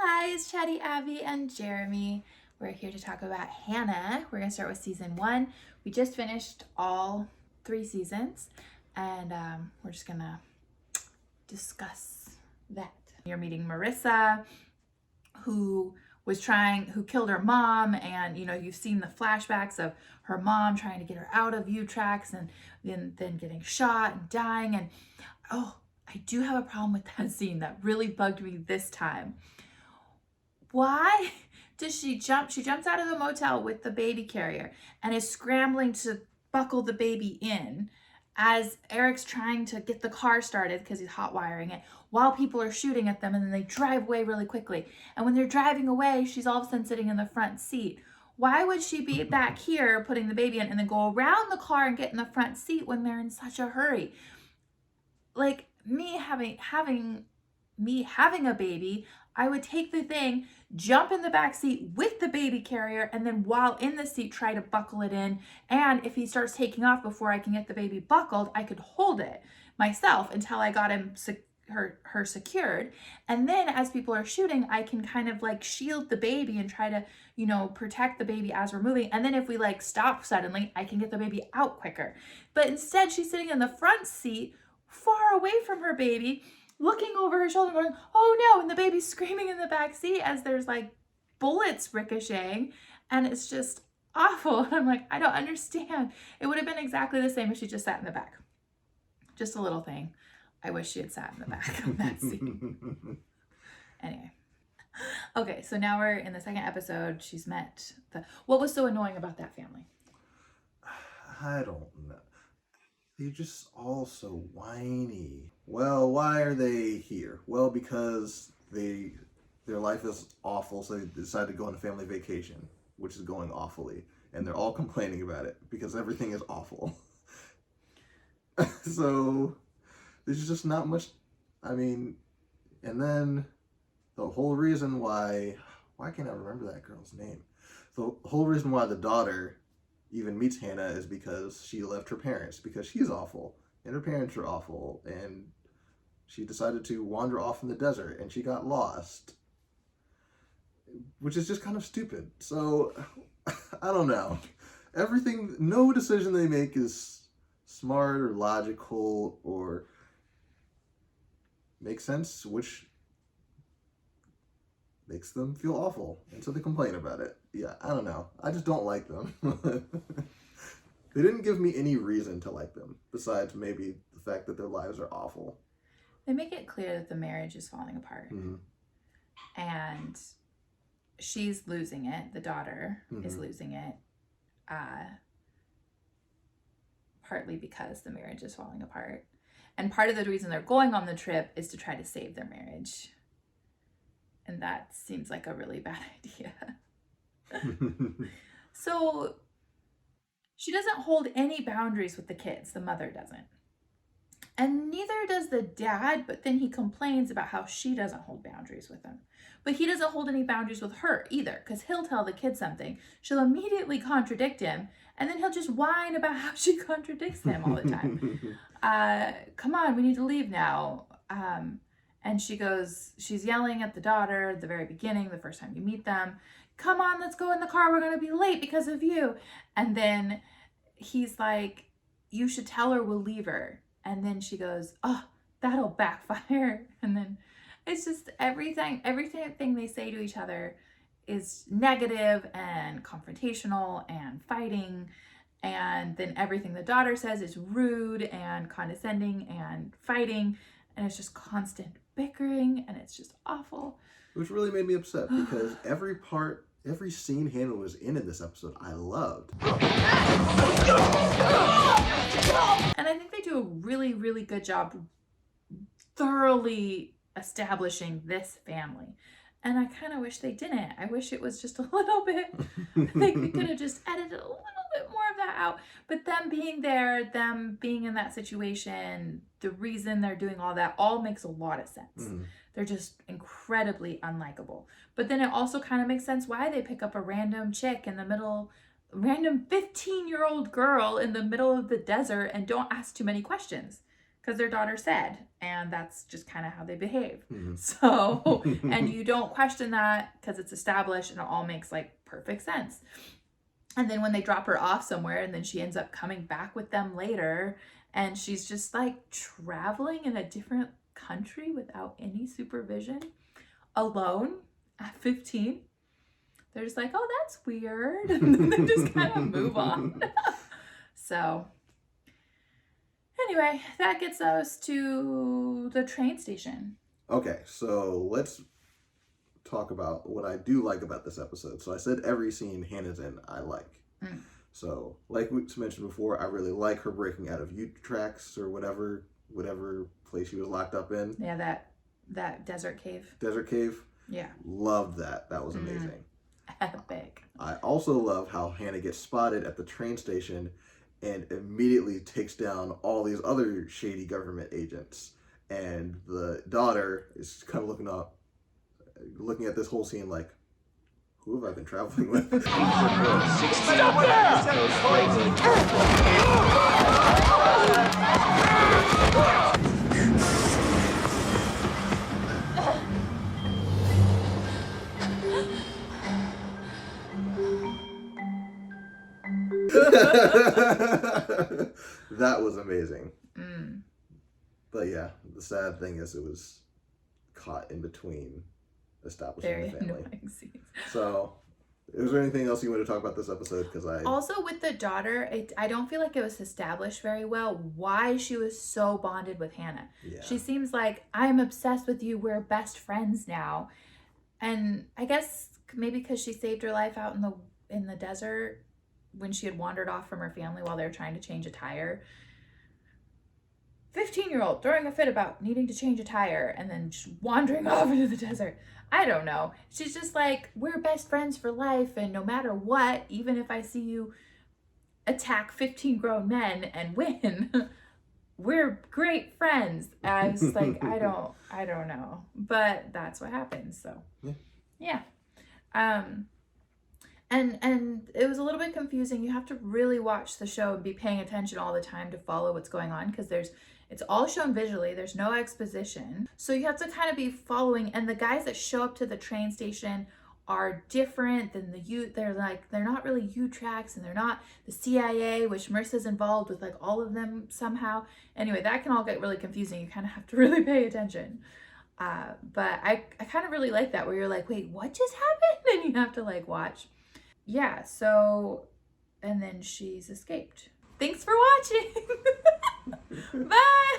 Hi, it's Chatty Abby and Jeremy. We're here to talk about Hanna. We're going to start with season 1. We just finished all 3 seasons, and we're just going to discuss that. You're meeting Marissa, who killed her mom, and you've seen the flashbacks of her mom trying to get her out of U-Tracks and then getting shot and dying. And I do have a problem with that scene that really bugged me this time. Why does she jump? She jumps out of the motel with the baby carrier and is scrambling to buckle the baby in as Eric's trying to get the car started because he's hot wiring it while people are shooting at them, and then they drive away really quickly. And when they're driving away, she's all of a sudden sitting in the front seat. Why would she be back here putting the baby in and then go around the car and get in the front seat when they're in such a hurry? Like me having a baby, I would take the thing, jump in the back seat with the baby carrier, and then while in the seat, try to buckle it in. And if he starts taking off before I can get the baby buckled, I could hold it myself until I got him her secured. And then as people are shooting, I can kind of like shield the baby and try to, protect the baby as we're moving. And then if we like stop suddenly, I can get the baby out quicker. But instead, she's sitting in the front seat, far away from her baby, looking over her shoulder going, oh no, and the baby's screaming in the back seat as there's like bullets ricocheting, and it's just awful. And I'm like, I don't understand. It would have been exactly the same if she just sat in the back. Just a little thing. I wish she had sat in the back of that seat. Anyway. Okay, so now we're in the second episode. She's met what was so annoying about that family? I don't know. They're just all so whiny. Well, why are they here? Well, because their life is awful, so they decided to go on a family vacation, which is going awfully. And they're all complaining about it because everything is awful. So there's just not much, and then the whole reason why can't I remember that girl's name? The whole reason why the daughter even meets Hanna is because she left her parents because she's awful and her parents are awful, and she decided to wander off in the desert and she got lost, which is just kind of stupid. So I don't know. No decision they make is smart or logical or makes sense, which makes them feel awful, and so they complain about it. Yeah, I don't know. I just don't like them. They didn't give me any reason to like them, besides maybe the fact that their lives are awful. They make it clear that the marriage is falling apart. Mm-hmm. And she's losing it. The daughter is losing it. Partly because the marriage is falling apart. And part of the reason they're going on the trip is to try to save their marriage. And that seems like a really bad idea. So she doesn't hold any boundaries with the kids. The mother doesn't. And neither does the dad, but then he complains about how she doesn't hold boundaries with him. But he doesn't hold any boundaries with her either, because he'll tell the kid something. She'll immediately contradict him, and then he'll just whine about how she contradicts him all the time. Come on, we need to leave now. And she's yelling at the daughter at the very beginning, the first time you meet them. Come on, let's go in the car. We're going to be late because of you. And then he's like, you should tell her we'll leave her. And then she goes, oh, that'll backfire. And then it's just everything they say to each other is negative and confrontational and fighting. And then everything the daughter says is rude and condescending and fighting. And it's just constant bickering, and it's just awful. Which really made me upset because every scene Hanna was in this episode, I loved. And I think they do a really, really good job thoroughly establishing this family. And I kind of wish they didn't. I wish it was just a little bit, I think they could have just edited a little bit more of that out. But them being there, them being in that situation, the reason they're doing all that all makes a lot of sense. Mm. They're just incredibly unlikable. But then it also kind of makes sense why they pick up a random chick in the middle, random 15-year-old girl in the middle of the desert and don't ask too many questions. because their daughter said, and that's just kind of how they behave. Mm-hmm. So, and you don't question that because it's established and it all makes like perfect sense. And then when they drop her off somewhere and then she ends up coming back with them later and she's just like traveling in a different country without any supervision, alone at 15, they're just like, oh, that's weird. And then they just kind of move on. So anyway, that gets us to the train station. Okay, so let's talk about what I do like about this episode. So I said every scene Hannah's in I like. So like we mentioned before, I really like her breaking out of Utrecht or whatever place she was locked up in. Yeah, that desert cave. Desert cave. Yeah. Loved that. That was amazing. Epic. I also love how Hanna gets spotted at the train station and immediately takes down all these other shady government agents. And the daughter is kind of looking at this whole scene like, who have I been traveling with? Stop That was amazing. But yeah, the sad thing is it was caught in between establishing Very the family. annoying scenes. So, is there anything else you want to talk about this episode? Because also with the daughter, I don't feel like it was established very well why she was so bonded with Hanna. Yeah. She seems like, I'm obsessed with you. We're best friends now. And I guess maybe because she saved her life out in the desert when she had wandered off from her family while they were trying to change a tire. 15-year-old throwing a fit about needing to change a tire and then just wandering off into the desert. I don't know. She's just like, we're best friends for life, and no matter what, even if I see you attack 15 grown men and win, we're great friends. And I was like, I don't know. But that's what happens. So yeah. And it was a little bit confusing. You have to really watch the show and be paying attention all the time to follow what's going on, because it's all shown visually. There's no exposition. So you have to kind of be following. And the guys that show up to the train station are different than they're not really U-Tracks, and they're not the CIA, which Marissa's involved with like all of them somehow. Anyway, that can all get really confusing. You kind of have to really pay attention. But I kind of really like that, where you're like, wait, what just happened? And you have to like watch. Yeah, so, and then she's escaped. Thanks for watching. Bye.